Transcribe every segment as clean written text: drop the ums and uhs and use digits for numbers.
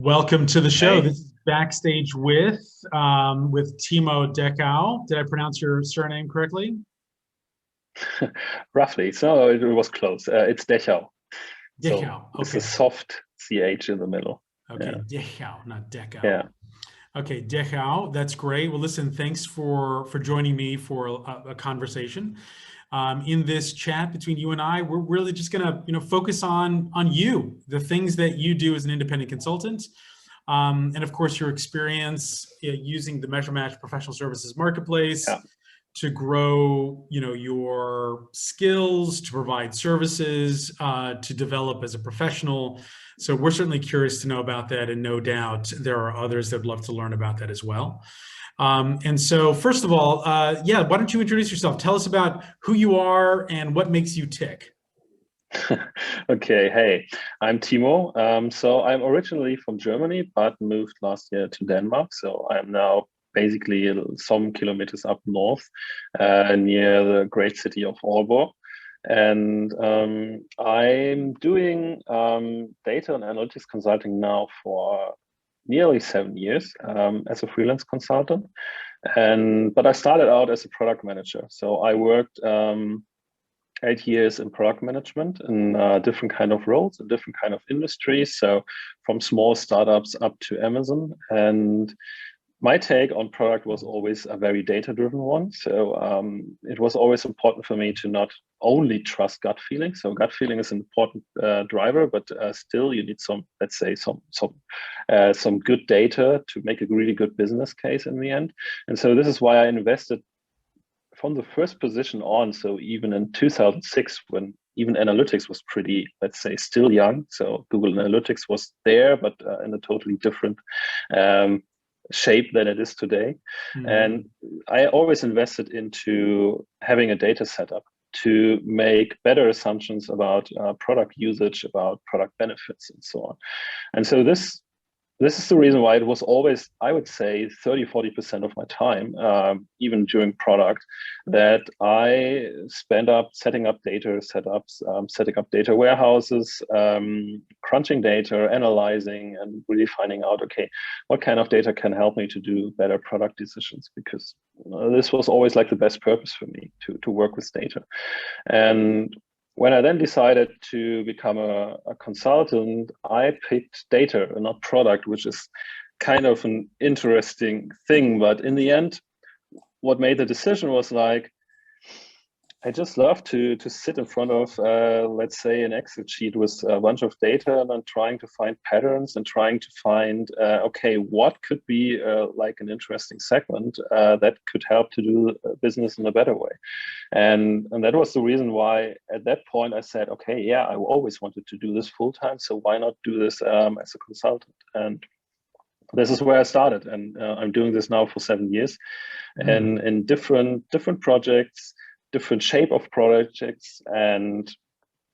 Welcome to the show. Hey, This is Backstage with Timo Dekau. Did I pronounce your surname correctly? roughly. So it was close. It's Dechau. So Dekau. it's a Okay. soft CH in the middle. Okay. Yeah. Dekau, not Dekau. Yeah. Okay, Dekau. That's great. Well, listen, thanks for joining me for a conversation. In this chat between you and I, we're really just gonna focus on you, the things that you do as an independent consultant. And of course, your experience using the MeasureMatch professional services marketplace Yeah. to grow, your skills, to provide services, to develop as a professional. So we're certainly curious to know about that, and no doubt there are others that would love to learn about that as well. And so, first of all, yeah, why don't you introduce yourself? Tell us about who you are and what makes you tick. Okay. Hey, I'm Timo. So I'm originally from Germany, but moved last year to Denmark. So I'm now basically some kilometers up north, near the great city of Aalborg. And I'm doing data and analytics consulting now for nearly 7 years as a freelance consultant. And but I started out as a product manager. So I worked 8 years in product management in different kind of roles in different kind of industries. So from small startups up to Amazon. And my take on product was always a very data driven one. So it was always important for me to not only trust gut feeling. So gut feeling is an important driver, but still you need some, let's say, some good data to make a really good business case in the end. And so this is why I invested from the first position on. So even in 2006, when even analytics was pretty, let's say, still young. So Google Analytics was there, but in a totally different um, shape than it is today. Mhm. And I always invested into having a data setup to make better assumptions about product usage, about product benefits, and so on. And so this is the reason why it was always, I would say, 30-40% of my time, even during product, that I spent up setting up data setups, setting up data warehouses, crunching data, analyzing, and really finding out, okay, what kind of data can help me to do better product decisions? Because this was always like the best purpose for me to work with data. And when I then decided to become a consultant, I picked data and not product, which is kind of an interesting thing. But in the end, what made the decision was like, I just love to sit in front of, let's say, an Excel sheet with a bunch of data and then trying to find patterns and trying to find, okay, what could be like an interesting segment that could help to do business in a better way. And that was the reason why at that point I said, okay, yeah, I always wanted to do this full time. So why not do this as a consultant? And this is where I started. And I'm doing this now for 7 years Mm. and in different projects, different shape of projects. And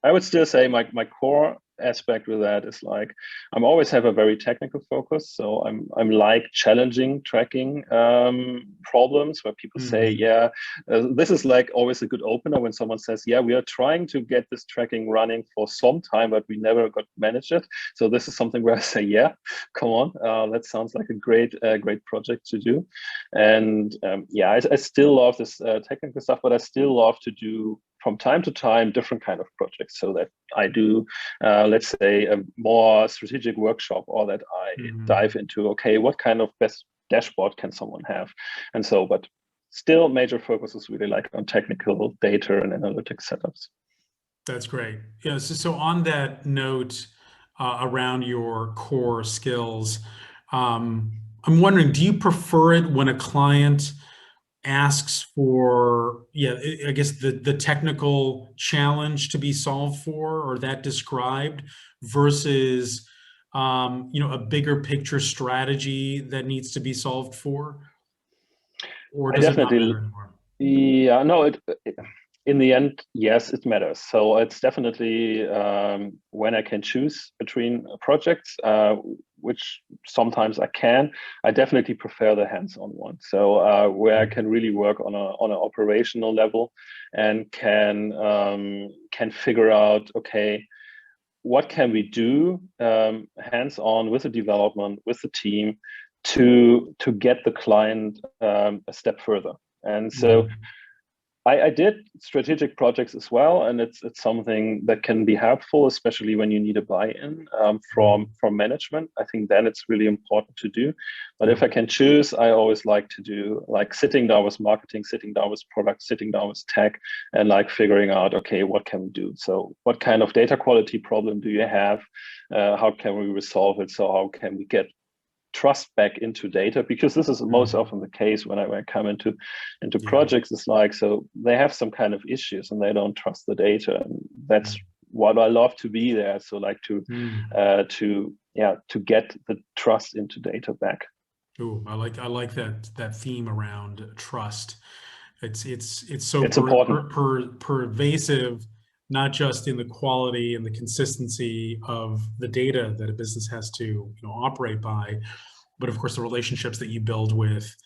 I would still say my core aspect with that is like I'm always have a very technical focus. So I'm like challenging tracking problems where people say, Mhm. yeah, this is like always a good opener when someone says, yeah, we are trying to get this tracking running for some time, but we never got managed it. So this is something where I say, yeah, come on, that sounds like a great project to do. And yeah, I still love this technical stuff, but I still love to do from time to time different kind of projects so that I do let's say a more strategic workshop or that I Mhm. dive into okay what kind of best dashboard can someone have and so but still major focus is really like on technical data and analytics setups. That's great. Yeah. So on that note, around your core skills, um, I'm wondering, do you prefer it when a client asks for, yeah, I guess the technical challenge to be solved for or that described versus, a bigger picture strategy that needs to be solved for, or I does it not matter definitely anymore? Yeah, no, in the end, yes, it matters. So it's definitely when I can choose between projects, which sometimes I can. I definitely prefer the hands-on one. So where I can really work on an operational level and can figure out, okay, what can we do hands-on with the development, with the team, to get the client a step further. And so I did strategic projects as well, and it's something that can be helpful, especially when you need a buy-in from management. I think then it's really important to do. But if I can choose, I always like to do like sitting down with marketing, sitting down with product, sitting down with tech, and like figuring out, okay, what can we do? So what kind of data quality problem do you have? How can we resolve it? So how can we get trust back into data, because this is most often the case when I come into projects. It's like, so they have some kind of issues and they don't trust the data, and that's what I love to be there. So like to get the trust into data back. Oh, I like that theme around trust. It's important. Pervasive, not just in the quality and the consistency of the data that a business has to operate by, but of course the relationships that you build with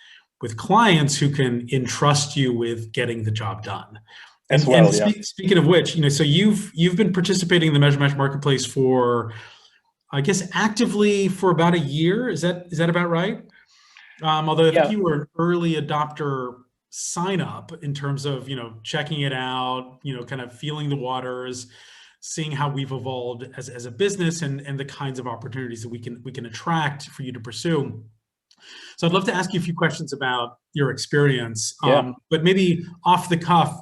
clients who can entrust you with getting the job done. And, speaking of which, so you've been participating in the MeasureMatch marketplace for, I guess, actively for about a year. Is that about right? Although I think you were an early adopter sign up in terms of checking it out, kind of feeling the waters, seeing how we've evolved as a business, and the kinds of opportunities that we can attract for you to pursue. So I'd love to ask you a few questions about your experience, but maybe off the cuff,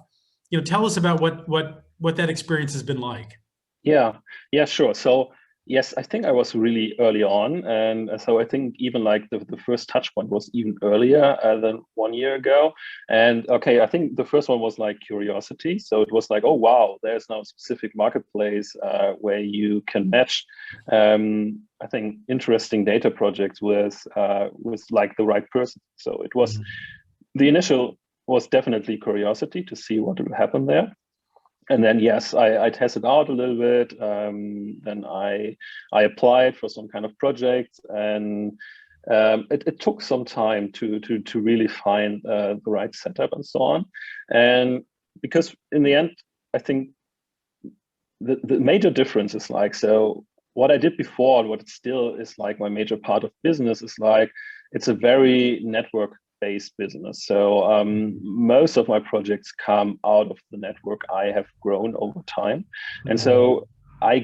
tell us about what that experience has been like. Yeah, sure. So yes, I think I was really early on. And so I think even like the first touch point was even earlier than 1 year ago. And okay, I think the first one was like curiosity. So it was like, oh, wow, there's now a specific marketplace where you can match, I think, interesting data projects with like the right person. So it was, the initial was definitely curiosity to see what would happen there. And then, yes, I tested out a little bit. Then I applied for some kind of project, and it took some time to really find the right setup and so on. And because in the end, I think the major difference is like, so what I did before and what it still is like my major part of business is like, it's a very network-based business. So most of my projects come out of the network I have grown over time. And so as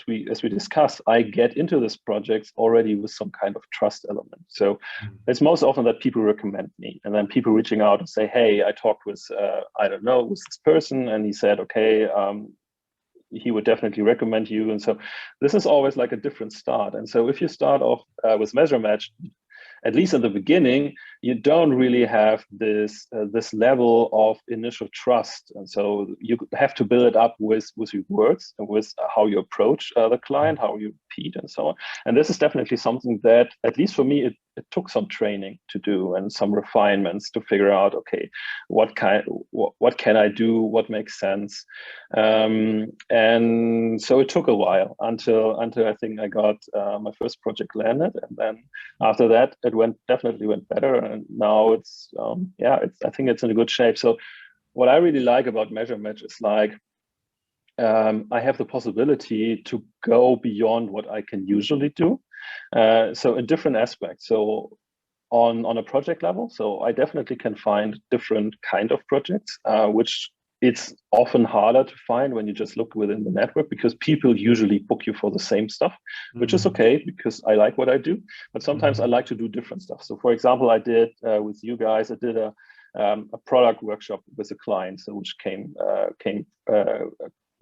we discussed, I get into this project already with some kind of trust element. So it's most often that people recommend me, and then people reaching out and say, hey, I talked with, I don't know, with this person, and he said, okay, he would definitely recommend you. And so this is always like a different start. And so if you start off with MeasureMatch, at least in the beginning, you don't really have this level of initial trust, and so you have to build it up with your words and with how you approach the client, how you repeat, and so on. And this is definitely something that, at least for me, it took some training to do and some refinements to figure out, okay, what can I do, what makes sense, and so it took a while until I think I got my first project landed, and then after that it definitely went better, and now it's I think it's in a good shape. So what I really like about MeasureMatch is like I have the possibility to go beyond what I can usually do. So in different aspects. So on a project level, so I definitely can find different kind of projects, which it's often harder to find when you just look within the network, because people usually book you for the same stuff, which is okay because I like what I do. But sometimes I like to do different stuff. So for example, I did with you guys, I did a product workshop with a client, so which came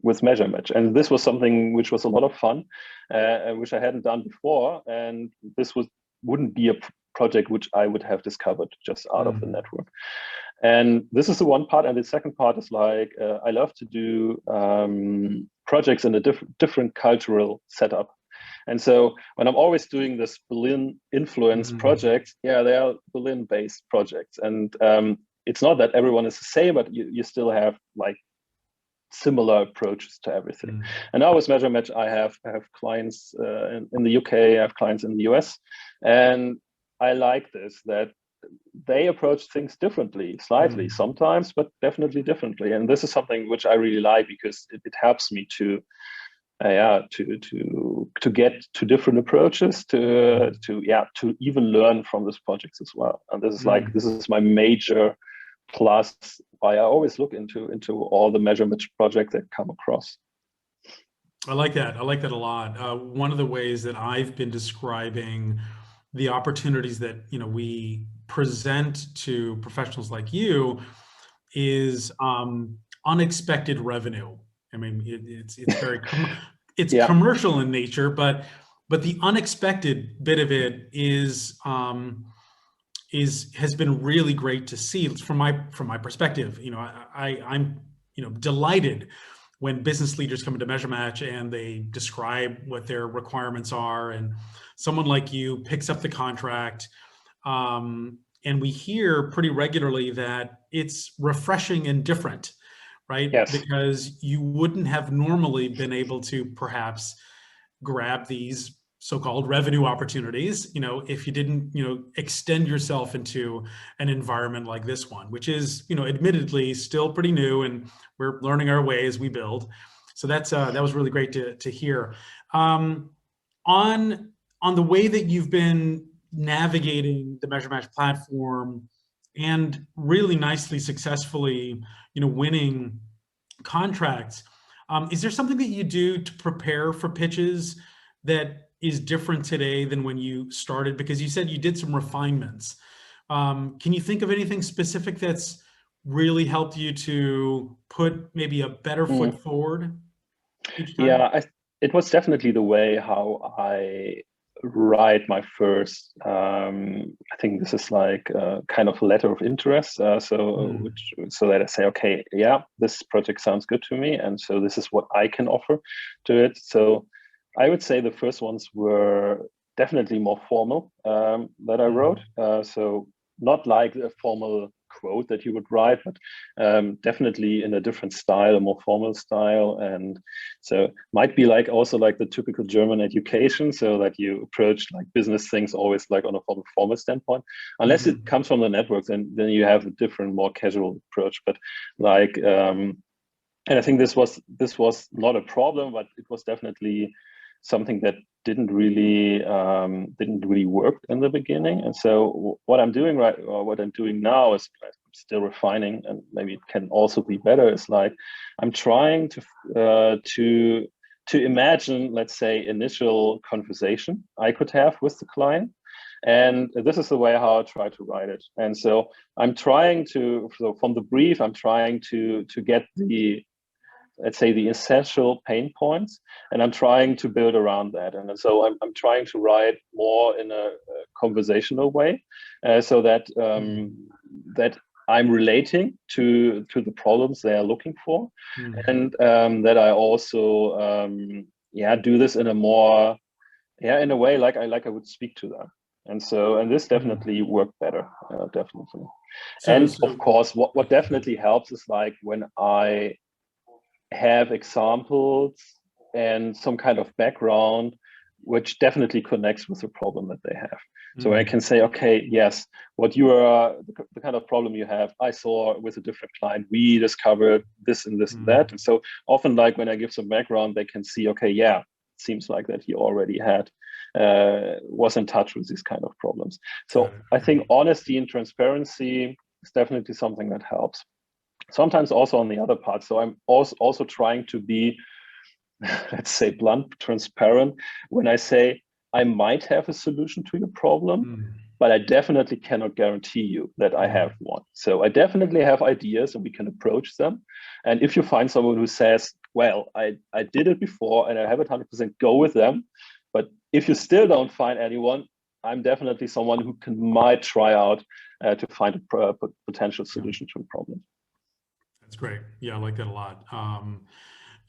with MeasureMatch, and this was something which was a lot of fun, which I hadn't done before, and this wouldn't be a project which I would have discovered just out of the network. And this is the one part, and the second part is like I love to do projects in a different cultural setup. And so when I'm always doing this Berlin influence projects, they are Berlin-based projects, and it's not that everyone is the same, but you still have like similar approaches to everything. And now with MeasureMatch, I have clients in the UK, I have clients in the US, and I like this, that they approach things differently, slightly sometimes, but definitely differently. And this is something which I really like, because it helps me to to get to different approaches to even learn from these projects as well. And this is like, this is my major plus why I always look into all the measurement projects that come across. I like that. I like that a lot. One of the ways that I've been describing the opportunities that, you know, we present to professionals like you is unexpected revenue. I mean, it's very it's commercial in nature, but the unexpected bit of it is has been really great to see from my perspective. You know, I'm, you know, delighted when business leaders come into MeasureMatch and they describe what their requirements are, and someone like you picks up the contract. And we hear pretty regularly that it's refreshing and different, right? Yes. Because you wouldn't have normally been able to perhaps grab these so-called revenue opportunities, you know, if you didn't, you know, extend yourself into an environment like this one, which is, you know, admittedly still pretty new, and we're learning our way as we build. So that's that was really great to hear. On the way that you've been navigating the MeasureMatch platform and really nicely, successfully, you know, winning contracts, is there something that you do to prepare for pitches that is different today than when you started? Because you said you did some refinements. Can you think of anything specific that's really helped you to put maybe a better foot forward each time? Yeah, it was definitely the way how I write my first, I think this is like a kind of letter of interest. So that I say, okay, yeah, this project sounds good to me, and so this is what I can offer to it. So I would say the first ones were definitely more formal that I wrote. So not like a formal quote that you would write, but definitely in a different style, a more formal style. And so might be like also like the typical German education, so that you approach like business things always like on a formal standpoint, unless it comes from the networks, and then you have a different, more casual approach. But like, and I think this was not a problem, but it was definitely something that didn't really work in the beginning. And so what I'm doing what I'm doing now is still refining, and maybe it can also be better. Is like I'm trying to imagine, let's say, initial conversation I could have with the client. And this is the way how I try to write it. And so I'm trying to, so from the brief, I'm trying to get the, let's say, the essential pain points, and I'm trying to build around that. And so I'm trying to write more in a conversational way, so that that I'm relating to the problems they are looking for, and that I also do this in a more in a way like I would speak to them. And so, and this definitely worked better, definitely. So of course, what definitely helps is like when I have examples and some kind of background which definitely connects with the problem that they have. So I can say, okay, yes, what you are, the kind of problem you have, I saw with a different client, we discovered this and this and that. And so often, like when I give some background, they can see, okay, yeah, it seems like that he already had, was in touch with these kind of problems. So I think honesty and transparency is definitely something that helps. Sometimes also on the other part. So I'm also trying to be, let's say, blunt, transparent when I say I might have a solution to your problem, but I definitely cannot guarantee you that I have one. So I definitely have ideas and we can approach them. And if you find someone who says, well, I did it before and I have it 100%, go with them. But if you still don't find anyone, I'm definitely someone who might try out to find a potential solution to a problem. That's great. Yeah, I like that a lot.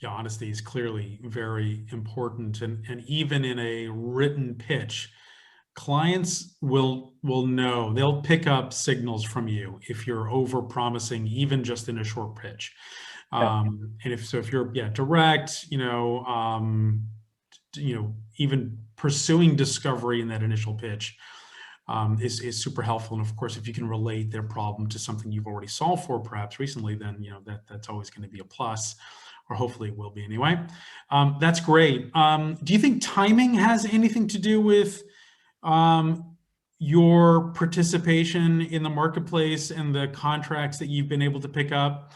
Yeah, honesty is clearly very important, and even in a written pitch, clients will know, they'll pick up signals from you if you're over promising, even just in a short pitch. And if you're direct, even pursuing discovery in that initial pitch is super helpful. And of course, if you can relate their problem to something you've already solved for, perhaps recently, then that's always going to be a plus. or hopefully it will be anyway. That's great. Do you think timing has anything to do with your participation in the marketplace and the contracts that you've been able to pick up?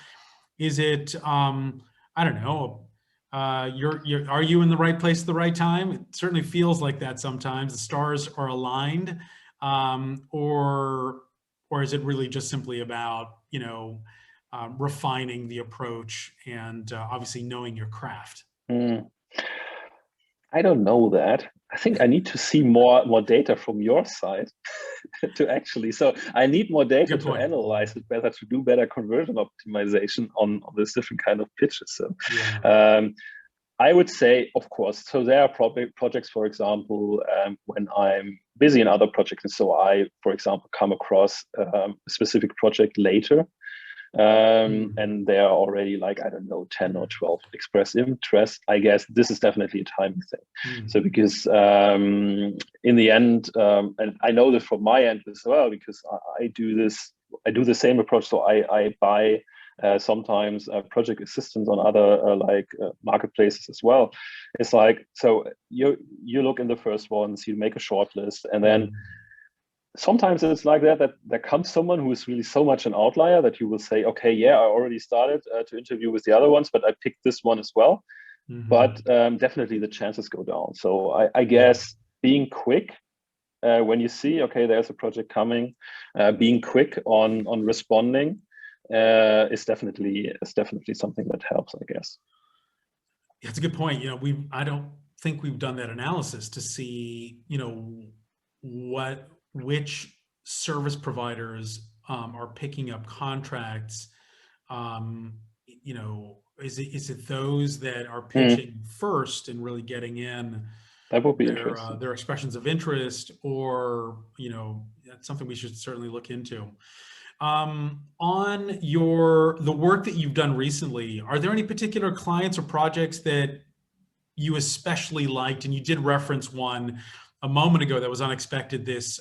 Is it, I don't know, are you in the right place at the right time? It certainly feels like that sometimes. The stars are aligned, or is it really just simply about, refining the approach and obviously knowing your craft? I don't know that. I think I need to see more data from your side to actually. So I need more data to analyze it better, to do better conversion optimization on this different kind of pitches. So I would say, of course, so there are projects, for example, when I'm busy in other projects, and so I, for example, come across a specific project later. And there are already like, I don't know, 10 or 12 express interest. I guess this is definitely a timing thing. So because in the end, and I know this from my end as well, because I do the same approach. So I buy sometimes project assistance on other marketplaces as well. It's like, so you look in the first ones, you make a short list, and then sometimes it's like that there comes someone who is really so much an outlier that you will say, okay, yeah, I already started to interview with the other ones, but I picked this one as well. But definitely the chances go down. So I guess being quick when you see, okay, there's a project coming, being quick on responding is definitely something that helps, I guess. That's a good point. I don't think we've done that analysis to see, which service providers are picking up contracts. Is it those that are pitching first and really getting in that would be interesting. Their expressions of interest, or that's something we should certainly look into. On the work that you've done recently, are there any particular clients or projects that you especially liked? And you did reference one a moment ago that was unexpected. This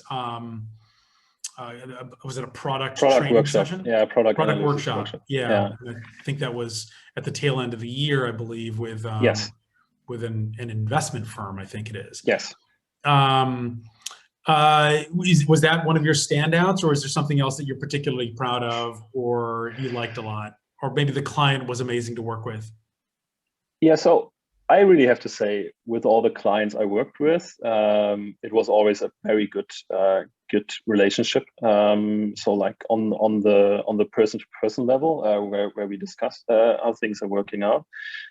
was it a product training workshop session? Yeah, product workshop. Yeah. I think that was at the tail end of the year, I believe, with yes, with an investment firm, I think it is. Yes. Was that one of your standouts, or is there something else that you're particularly proud of, or you liked a lot, or maybe the client was amazing to work with? Yeah, so I really have to say, with all the clients I worked with, it was always a very good relationship. So like on the person-to-person level, where we discussed how things are working out.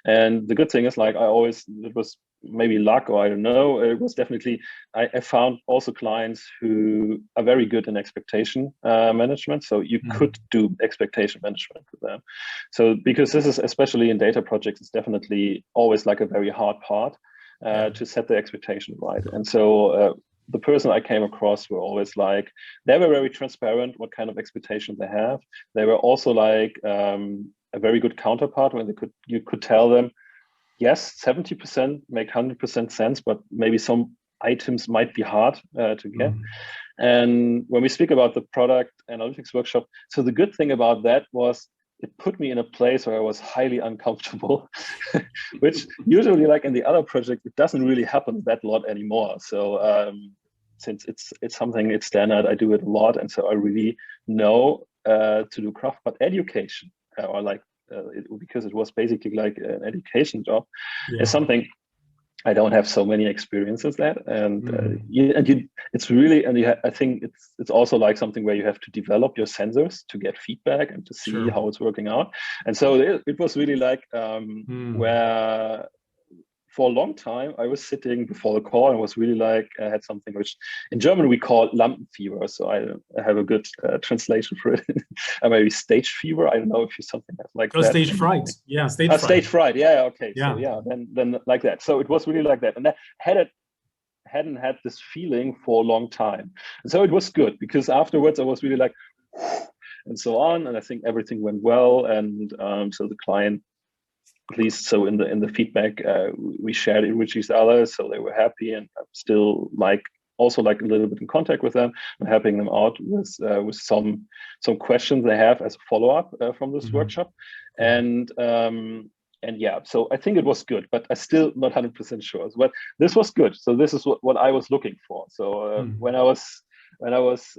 And the good thing is, like, it was maybe luck, or I don't know, it was definitely, I found also clients who are very good in expectation management. So you could do expectation management with them. So because this is, especially in data projects, it's definitely always like a very hard part to set the expectation right. And so the person I came across were always like, they were very transparent what kind of expectations they have. They were also like a very good counterpart when you could tell them, yes, 70% make 100% sense, but maybe some items might be hard to get. And when we speak about the product analytics workshop, so the good thing about that was it put me in a place where I was highly uncomfortable, which usually, like in the other project, it doesn't really happen that lot anymore. So since it's something, it's standard, I do it a lot. And so I really know to do craft, but education, or like, because it was basically like an education job, is something I don't have so many experiences that, and it's really, and I think it's also like something where you have to develop your sensors to get feedback and to see how it's working out. And so it was really like where for a long time I was sitting before the call and was really like, I had something which in German we call Lampenfieber. So I have a good translation for it. Maybe stage fever. I don't know if you something like that. Stage fright. Yeah, stage fright. Stage fright. Yeah. Okay. Yeah. So yeah, then like that. So it was really like that, and that hadn't had this feeling for a long time. And so it was good, because afterwards I was really like, and so on, and I think everything went well, and so the client, at least so in the feedback, we shared it with each other, so they were happy, and I'm still also a little bit in contact with them and helping them out with some questions they have as a follow-up from this workshop. And yeah, so I think it was good, but I'm still not 100% sure. But this was good. So this is what I was looking for. So when I was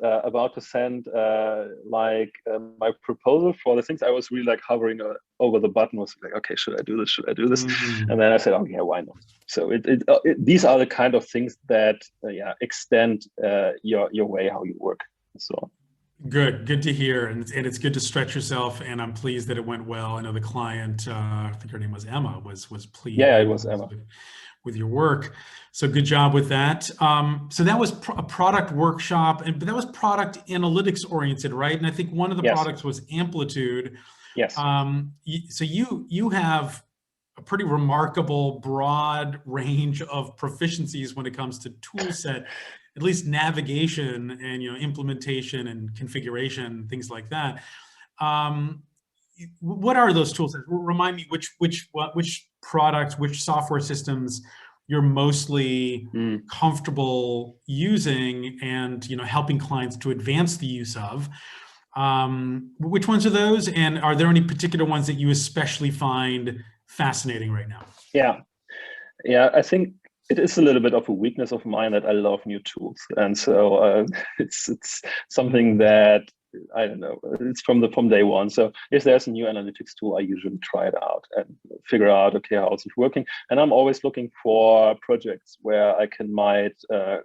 about to send my proposal for the things, I was really like hovering over the button, was like, okay, should I do this? Should I do this? And then I said, okay, why not? So these are the kind of things that extend your way how you work. So. Good to hear, and it's good to stretch yourself. And I'm pleased that it went well. I know the client, I think her name was Emma, was pleased. Yeah, it was Emma. With your work. So good job with that. So that was a product workshop, but that was product analytics oriented, right? And I think one of the products was Amplitude. Yes. So you have a pretty remarkable broad range of proficiencies when it comes to tool set, at least navigation and implementation and configuration, things like that. What are those tools? Remind me which products, which software systems you're mostly comfortable using and helping clients to advance the use of. Which ones are those, and are there any particular ones that you especially find fascinating right now? Yeah, I think it is a little bit of a weakness of mine that I love new tools, and so it's something that I don't know. It's from day one. So if there's a new analytics tool, I usually try it out and figure out, okay, how is it working? And I'm always looking for projects where I might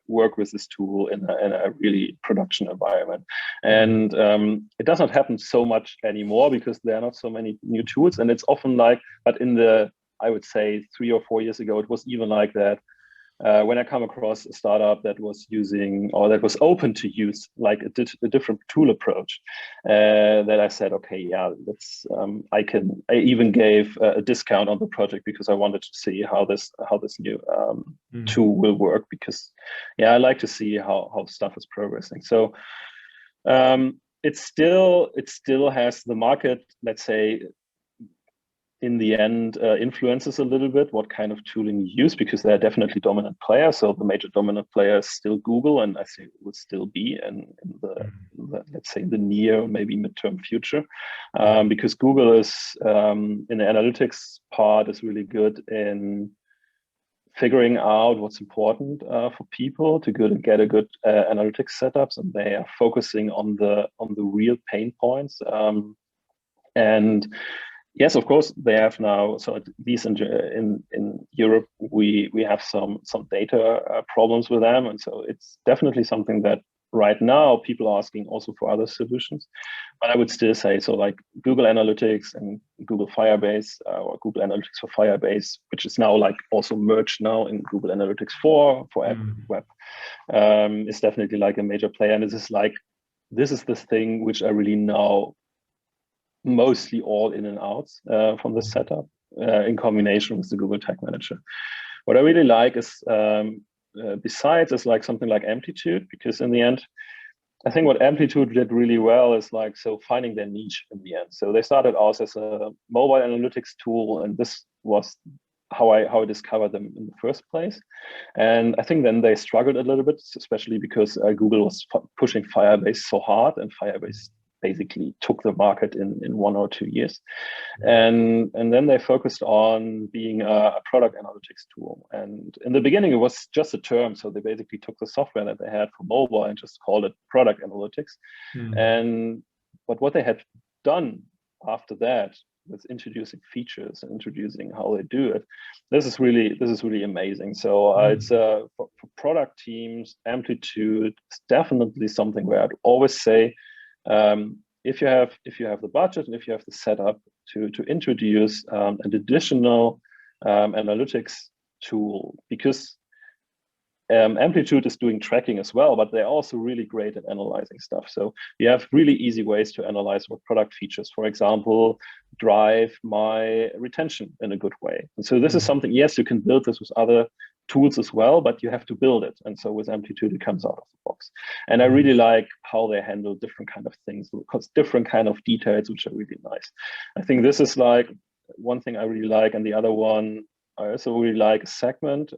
work with this tool in a really production environment. And it does not happen so much anymore because there are not so many new tools. And it's often like, but I would say 3 or 4 years ago, it was even like that. When I come across a startup that was using or that was open to use like a different tool approach, that I said, okay, yeah, that's I even gave a discount on the project because I wanted to see how this new tool will work, because I like to see how stuff is progressing. So it still has the market, let's say, in the end, influences a little bit what kind of tooling you use, because they're definitely dominant players. So the major dominant player is still Google, and I think it would still be in the let's say the near, maybe midterm future, because Google is in the analytics part is really good in figuring out what's important for people to get a good analytics setups, and they are focusing on the real pain points. And yes, of course, they have now. So at least in Europe, we have some data problems with them, and so it's definitely something that right now people are asking also for other solutions. But I would still say, so like Google Analytics and Google Firebase, or Google Analytics for Firebase, which is now like also merged now in Google Analytics for App Web, is definitely like a major player. And this is the thing which I really know mostly all in and outs from the setup in combination with the Google Tag Manager. What I really like is, besides, is like something like Amplitude, because in the end, I think what Amplitude did really well is like, so finding their niche in the end. So they started out as a mobile analytics tool, and this was how I discovered them in the first place. And I think then they struggled a little bit, especially because Google was pushing Firebase so hard, and Firebase basically took the market in 1 or 2 years. And then they focused on being a product analytics tool. And in the beginning, it was just a term. So they basically took the software that they had for mobile and just called it product analytics. But what they had done after that with introducing features and introducing how they do it, this is really amazing. So it's for product teams, Amplitude is definitely something where I'd always say, if you have the budget and if you have the setup to introduce an additional analytics tool, because Amplitude is doing tracking as well, but they're also really great at analyzing stuff. So you have really easy ways to analyze what product features, for example, drive my retention in a good way. And so this is something, yes, you can build this with other tools as well, but you have to build it. And so with Amplitude, it comes out of the box. And I really like how they handle different kind of things, because different kind of details, which are really nice. I think this is like one thing I really like. And the other one I also really like is Segment.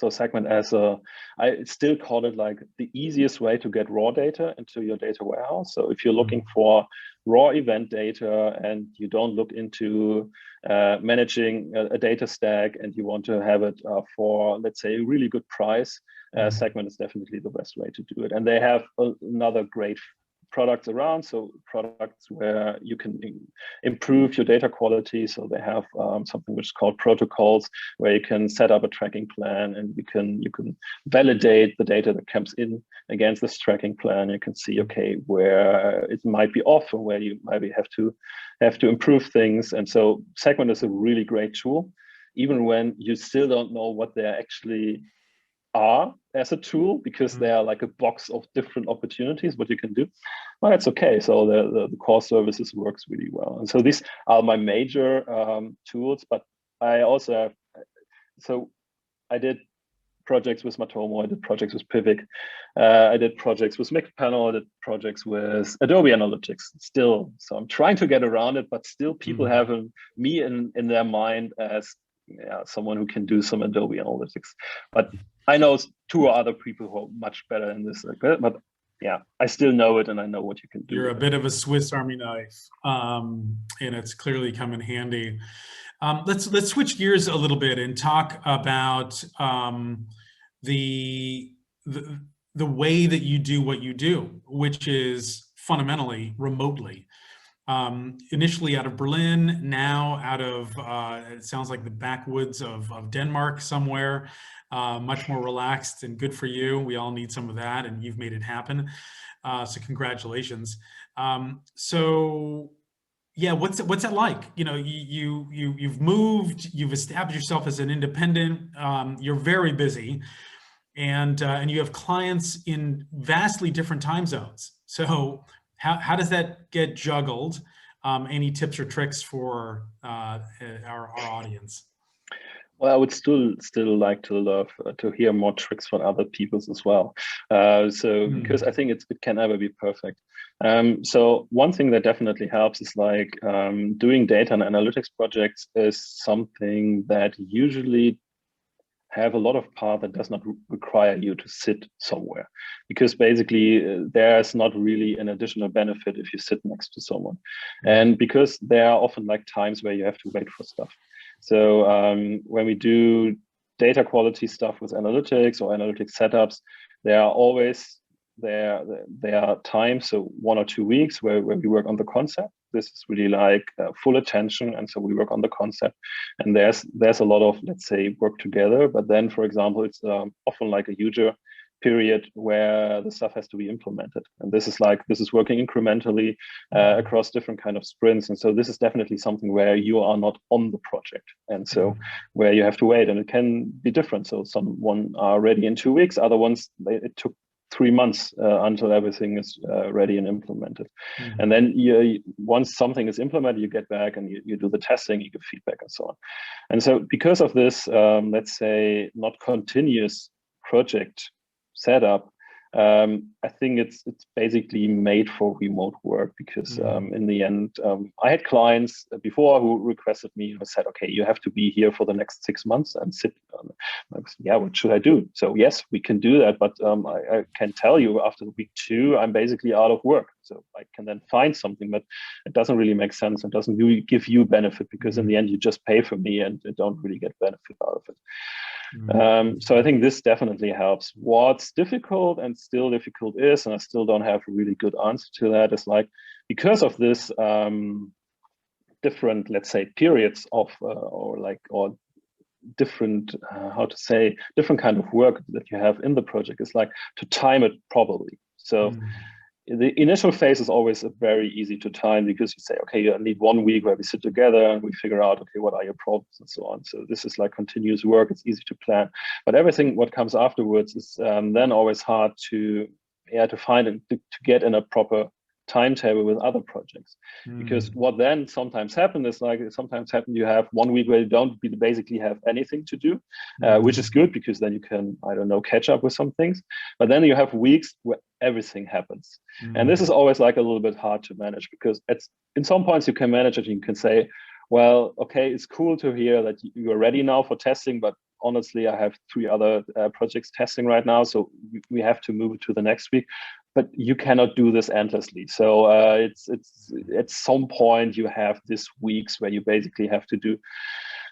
So Segment as I still call it like the easiest way to get raw data into your data warehouse. So if you're looking for raw event data and you don't look into managing a data stack and you want to have it for, let's say, a really good price, Segment is definitely the best way to do it. And they have another great products around, so products where you can improve your data quality. So they have something which is called protocols, where you can set up a tracking plan and you can validate the data that comes in against this tracking plan. You can see, okay, where it might be off or where you maybe have to improve things. And so Segment is a really great tool, even when you still don't know what they're actually are as a tool, because they are like a box of different opportunities what you can do. Well, that's okay. So the core services works really well. And so these are my major tools, but I also have, so I did projects with Matomo, I did projects with Pivot, I did projects with Mixpanel, I did projects with Adobe Analytics still. So I'm trying to get around it, but still people have me in their mind as someone who can do some Adobe Analytics. But I know 2 other people who are much better in this, but yeah, I still know it and I know what you can do. You're a bit of a Swiss Army knife, and it's clearly come in handy. Let's switch gears a little bit and talk about the way that you do what you do, which is fundamentally remotely. Initially out of Berlin, now out of, it sounds like the backwoods of Denmark somewhere, much more relaxed, and good for you. We all need some of that, and you've made it happen. So congratulations. So yeah, what's it like? You know, you've moved, you've established yourself as an independent, you're very busy, and you have clients in vastly different time zones. So how does that get juggled? Any tips or tricks for our audience? Well, I would still like to love to hear more tricks from other people's as well. Because I think it can never be perfect. So one thing that definitely helps is like doing data and analytics projects is something that usually have a lot of part that does not require you to sit somewhere, because basically there's not really an additional benefit if you sit next to someone. And because there are often like times where you have to wait for stuff. So when we do data quality stuff with analytics or analytics setups, there are always there are times, so 1 or 2 weeks where we work on the concept. This is really like full attention, and so we work on the concept, and there's a lot of, let's say, work together. But then, for example, it's often like a huger period where the stuff has to be implemented, and this is working incrementally across different kind of sprints. And so this is definitely something where you are not on the project, and so where you have to wait, and it can be different. So someone are ready in 2 weeks, other ones it took 3 months until everything is ready and implemented. And then once something is implemented, you get back and you do the testing, you give feedback and so on. And so because of this, let's say, not continuous project setup, I think it's basically made for remote work, because in the end, I had clients before who requested me and said, okay, you have to be here for the next 6 months and sit. Yeah, what should I do? So yes, we can do that, but I can tell you after week 2, I'm basically out of work. So I can then find something, but it doesn't really make sense. It doesn't really give you benefit, because in the end, you just pay for me and you don't really get benefit out of it. So I think this definitely helps. What's difficult and still difficult is, and I still don't have a really good answer to that, is like, because of this different, let's say, periods of or different, how to say, different kind of work that you have in the project, is like to time it properly. So the initial phase is always very easy to time, because you say, okay, you need 1 week where we sit together and we figure out, okay, what are your problems and so on. So this is like continuous work. It's easy to plan, but everything what comes afterwards is then always hard to find and to get in a proper timetable with other projects. Because what then sometimes happens is like, you have 1 week where you don't basically have anything to do, which is good, because then you can, I don't know, catch up with some things. But then you have weeks where everything happens. And this is always like a little bit hard to manage, because in some points you can manage it and you can say, well, okay, it's cool to hear that you are ready now for testing, but honestly, I have 3 other projects testing right now, so we have to move it to the next week. But you cannot do this endlessly. So it's at some point you have these weeks where you basically have to do,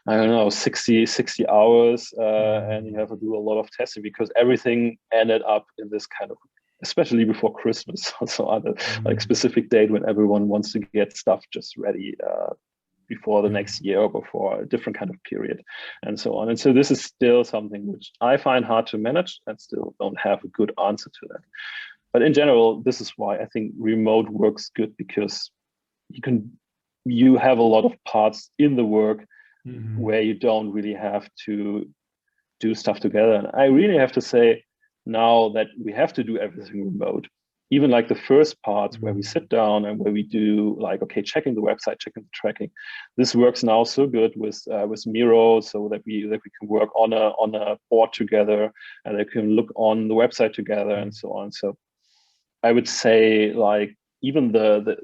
I don't know, 60 hours, and you have to do a lot of testing because everything ended up in this kind of, especially before Christmas, also other like specific date when everyone wants to get stuff just ready before the next year or before a different kind of period and so on. And so this is still something which I find hard to manage and still don't have a good answer to that. But in general, this is why I think remote works good, because you have a lot of parts in the work where you don't really have to do stuff together. And I really have to say, now that we have to do everything remote, even like the first parts where we sit down and where we do like, okay, checking the website, checking the tracking, this works now so good with Miro, so that we can work on a board together and they can look on the website together and so on. So I would say, like, even the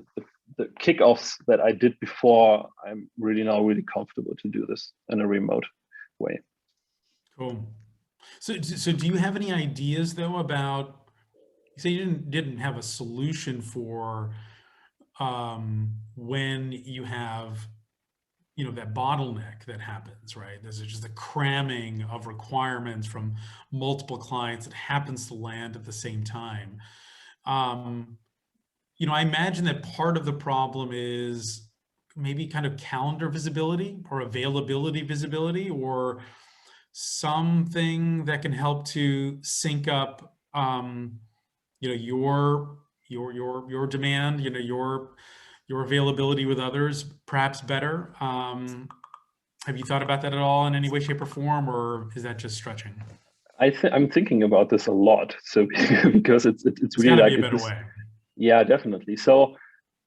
kickoffs that I did before, I'm really now really comfortable to do this in a remote way. Cool. So do you have any ideas though about, you say you didn't have a solution for when you have, you know, that bottleneck that happens, right? There's just a cramming of requirements from multiple clients that happens to land at the same time. You know, I imagine that part of the problem is maybe kind of calendar visibility or availability visibility, or something that can help to sync up, you know, your demand, you know, your availability with others, perhaps better. Have you thought about that at all in any way, shape, or form, or is that just stretching? I'm thinking about this a lot. So because it's really gotta like be a better way. Yeah, definitely. So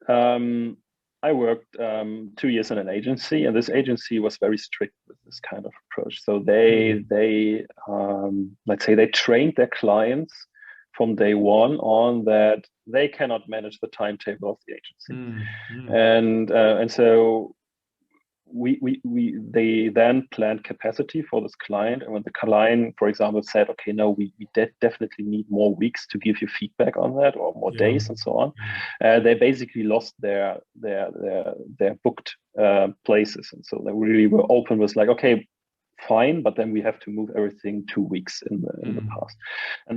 I worked 2 years in an agency, and this agency was very strict with this kind of approach. So they let's say they trained their clients from day one on that they cannot manage the timetable of the agency, and so they then planned capacity for this client. And when the client, for example, said, okay, no, we definitely need more weeks to give you feedback on that, or more days and so on, they basically lost their booked places. And so they really were open with like, okay, fine, but then we have to move everything 2 weeks in the past. And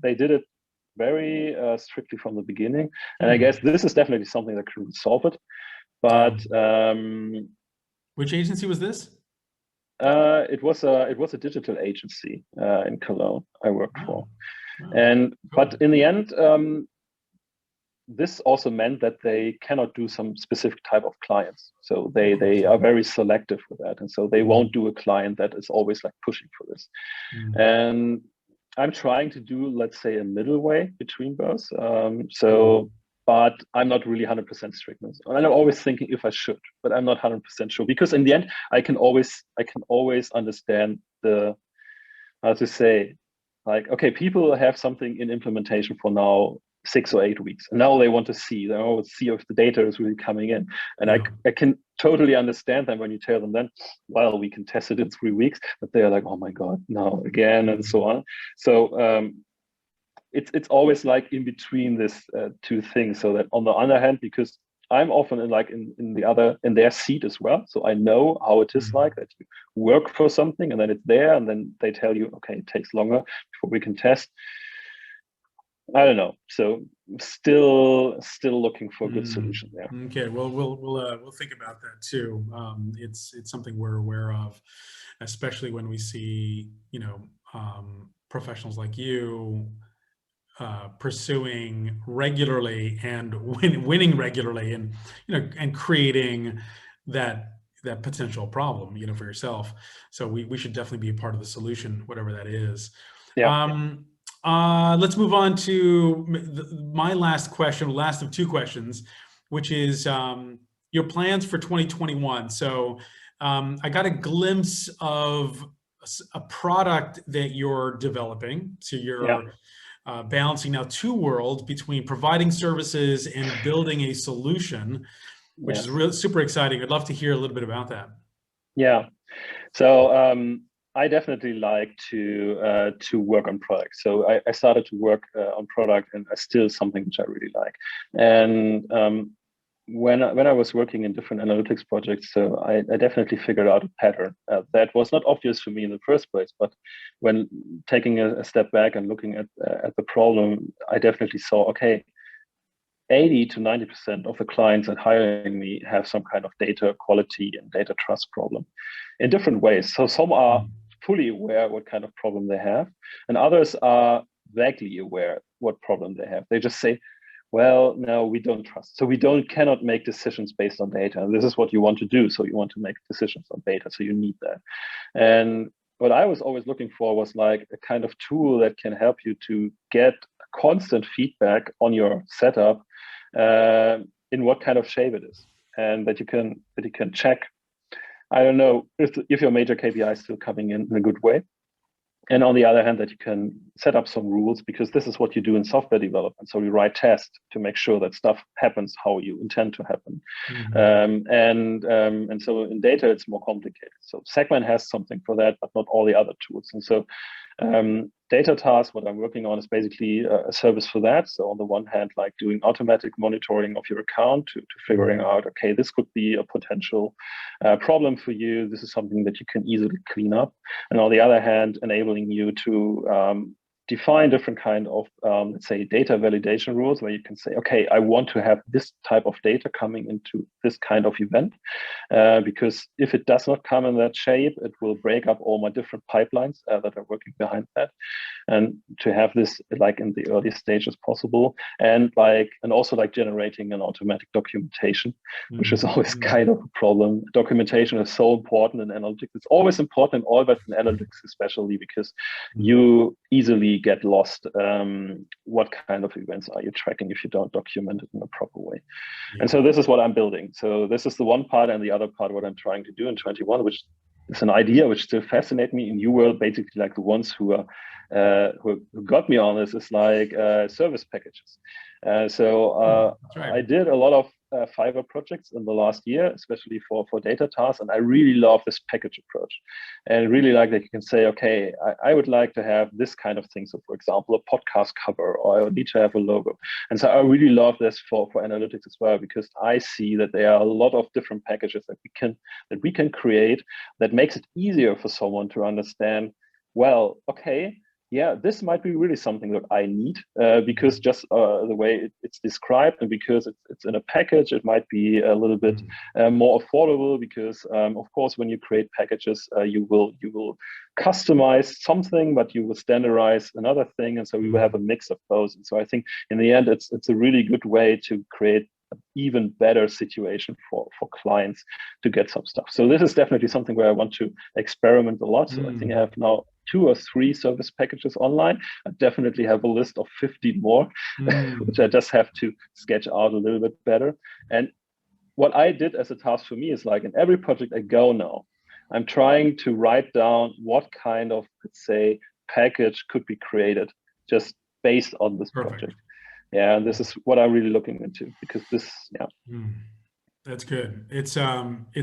they did it very strictly from the beginning. And I guess this is definitely something that can solve it. But which agency was this? It was a digital agency in Cologne I worked for. But in the end, this also meant that they cannot do some specific type of clients. So they are very selective with that. And so they won't do a client that is always like pushing for this. And I'm trying to do, let's say, a middle way between both. But I'm not really 100% strict. And I'm always thinking if I should, but I'm not 100% sure, because in the end, I can always understand the, how to say, like, okay, people have something in implementation for now 6 or 8 weeks, and now they want to see if the data is really coming in. And I can totally understand them when you tell them then, well, we can test it in 3 weeks, but they're like, oh my God, no, again, and so on. So it's always like in between this two things. So that on the other hand, because I'm often in their seat as well, so I know how it is like that you work for something and then it's there, and then they tell you, okay, it takes longer before we can test. I don't know. So still looking for a good solution there. Okay, well, we'll think about that too. It's something we're aware of, especially when we see, you know, professionals like you pursuing regularly and winning regularly, and you know, and creating that potential problem, you know, for yourself. So we should definitely be a part of the solution, whatever that is. Let's move on to my last question, last of 2 questions, which is your plans for 2021. So I got a glimpse of a product that you're developing. So you're balancing now 2 worlds between providing services and building a solution, which is really super exciting. I'd love to hear a little bit about that. Yeah. So I definitely like to work on product. So I started to work on product, and it's still something which I really like. And when I was working in different analytics projects, so I definitely figured out a pattern that was not obvious for me in the first place. But when taking a step back and looking at the problem, I definitely saw, okay, 80 to 90% of the clients that hiring me have some kind of data quality and data trust problem in different ways. So some are fully aware what kind of problem they have, and others are vaguely aware what problem they have. They just say, well, no, we don't trust. So we cannot make decisions based on data. And this is what you want to do. So you want to make decisions on data. So you need that. And what I was always looking for was like a kind of tool that can help you to get constant feedback on your setup in what kind of shape it is, and that you can check. I don't know if your major KPI is still coming in a good way. And on the other hand, that you can set up some rules, because this is what you do in software development. So you write tests to make sure that stuff happens how you intend to happen. And so in data, it's more complicated. So Segment has something for that, but not all the other tools. And so Data Task, what I'm working on, is basically a service for that. So on the one hand, like doing automatic monitoring of your account to figuring out, okay, this could be a potential problem for you. This is something that you can easily clean up. And on the other hand, enabling you to define different kind of, let's say, data validation rules, where you can say, okay, I want to have this type of data coming into this kind of event, because if it does not come in that shape, it will break up all my different pipelines that are working behind that. And to have this like in the early stages possible, and also generating an automatic documentation, which is always kind of a problem. Documentation is so important in analytics. It's always important in all, but in analytics especially, because you easily get lost. What kind of events are you tracking if you don't document it in a proper way? And so this is what I'm building. So this is the one part, and the other part, what I'm trying to do in 21, which is an idea which still fascinates me in your world. Basically, like the ones who got me on this is like service packages. That's right. I did a lot of Fiverr projects in the last year, especially for data tasks, and I really love this package approach, and really like that you can say, okay, I would like to have this kind of thing. So, for example, a podcast cover, or I would need to have a logo. And so I really love this for analytics as well, because I see that there are a lot of different packages that we can create that makes it easier for someone to understand, well, okay, yeah, this might be really something that I need, because just the way it's described, and because it's in a package, it might be a little bit more affordable, because of course, when you create packages, you will customize something, but you will standardize another thing, and so we will have a mix of those. And so I think in the end, it's a really good way to create an even better situation for clients to get some stuff. So this is definitely something where I want to experiment a lot. So I think I have now 2 or 3 service packages online. I definitely have a list of 50 more, which I just have to sketch out a little bit better. And what I did as a task for me is, like, in every project I go now, I'm trying to write down what kind of, let's say, package could be created just based on this project. Yeah, and this is what I'm really looking into, because this, yeah. That's good. It's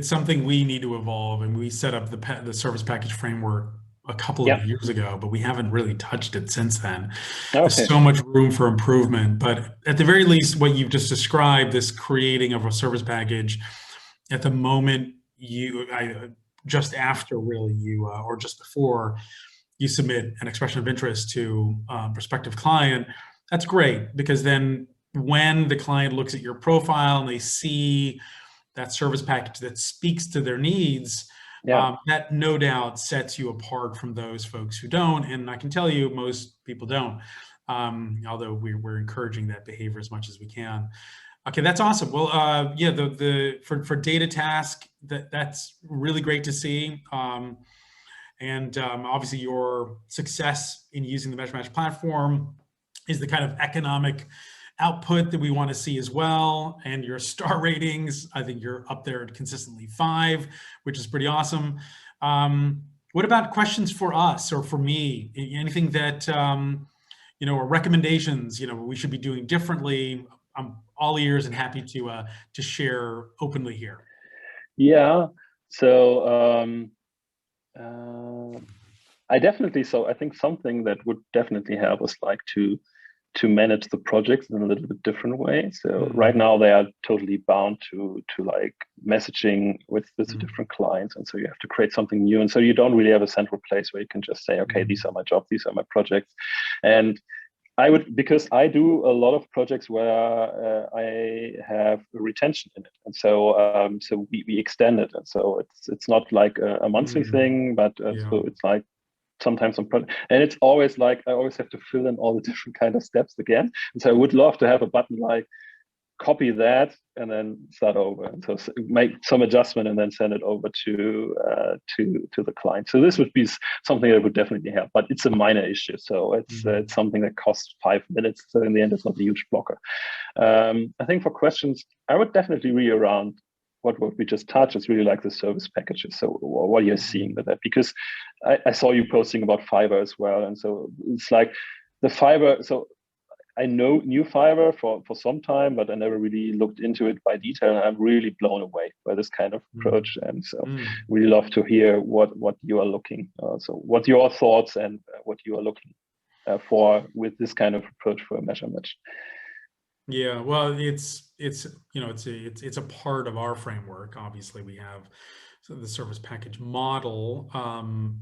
something we need to evolve, and we set up the service package framework a couple of years ago, but we haven't really touched it since then. Okay. There's so much room for improvement, but at the very least, what you've just described, this creating of a service package, at the moment just after really you, or just before you submit an expression of interest to a prospective client, that's great, because then when the client looks at your profile and they see that service package that speaks to their needs, that no doubt sets you apart from those folks who don't. And I can tell you, most people don't, although we're encouraging that behavior as much as we can. Okay, that's awesome. Well, yeah, for Data Task, that's really great to see. And obviously your success in using the MeasureMatch platform is the kind of economic output that we want to see as well. And your star ratings, I think you're up there at consistently 5, which is pretty awesome. What about questions for us or for me? Anything that, or recommendations, we should be doing differently? I'm all ears and happy to share openly here. Yeah. So I definitely, so I think something that would definitely help us like to manage the projects in a little bit different way. So right now they are totally bound to like messaging with different clients, and so you have to create something new. And so you don't really have a central place where you can just say, okay, these are my jobs, these are my projects. And I would, because I do a lot of projects where I have retention in it, and so so we extend it, and so it's not like a monthly thing, but so it's like sometimes on project, and it's always like I always have to fill in all the different kind of steps again. And so I would love to have a button like copy that and then start over, and so make some adjustment and then send it over to the client. So this would be something that would definitely help, but it's a minor issue. So it's something that costs 5 minutes. So in the end, it's not a huge blocker. I think for questions, I would definitely read around what we just touched. It's really like the service packages. So what you're seeing with that, because I saw you posting about Fiverr as well. And so it's like the Fiverr. So I knew Fiverr for some time, but I never really looked into it by detail. And I'm really blown away by this kind of approach. And so really love to hear what you are looking, so what your thoughts and what you are looking for with this kind of approach for a measure match. Yeah, well, it's it's a part of our framework. Obviously, we have the service package model,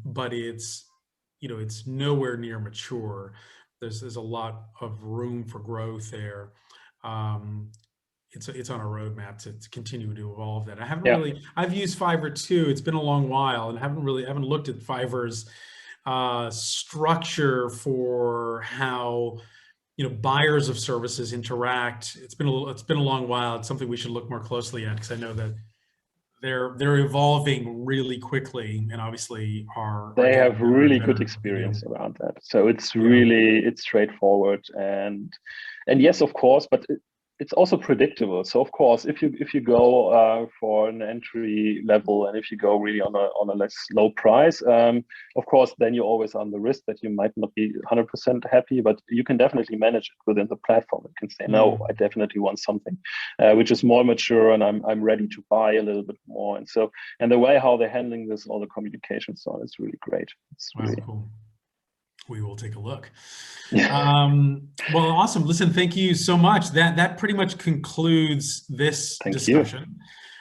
but it's it's nowhere near mature. There's a lot of room for growth there. It's on a roadmap to continue to evolve that. I haven't really, I've used Fiverr too. It's been a long while, and haven't looked at Fiverr's structure for how buyers of services interact. It's been a long while. It's something we should look more closely at, because I know that they're evolving really quickly, and obviously they have really good experience around that. So it's really it's straightforward, and yes, of course, but it's also predictable. So of course, if you go for an entry level, and if you go really on a less low price, of course, then you're always on the risk that you might not be 100% happy, but you can definitely manage it within the platform. You can say, no, I definitely want something which is more mature, and I'm ready to buy a little bit more. And so, and the way how they're handling this, all the communication, so on, is really great. It's really cool. We will take a look. Well, awesome. Listen, thank you so much. That pretty much concludes this discussion.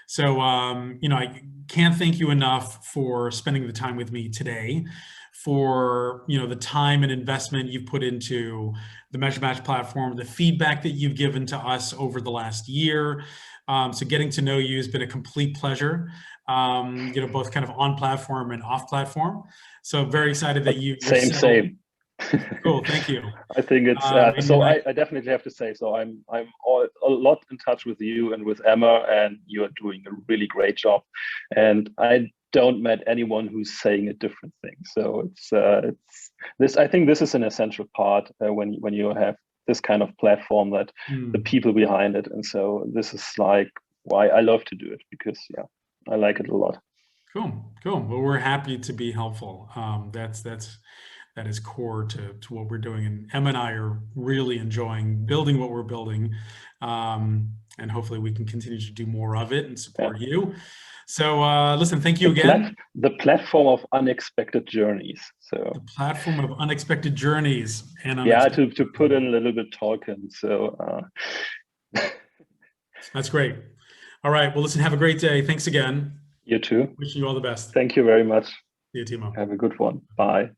So, I can't thank you enough for spending the time with me today, for, the time and investment you've put into the Measure Match platform, the feedback that you've given to us over the last year. So getting to know you has been a complete pleasure, both kind of on platform and off platform. So very excited that you're same. Cool, thank you. I think it's so I definitely have to say, so I'm a lot in touch with you and with Emma, and you are doing a really great job, and I don't met anyone who's saying a different thing. So it's this, I think this is an essential part when you have this kind of platform, that the people behind it. And so this is like why I love to do it, because I like it a lot. Cool. Well, we're happy to be helpful. That is core to what we're doing, and Emma and I are really enjoying building what we're building, and hopefully we can continue to do more of it and support you. So listen, thank you again. The platform of unexpected journeys. So the platform of unexpected journeys, and to put in a little bit Tolkien. So that's great. All right. Well, listen, have a great day. Thanks again. You too. Wishing you all the best. Thank you very much. See you, Timo. Have a good one. Bye.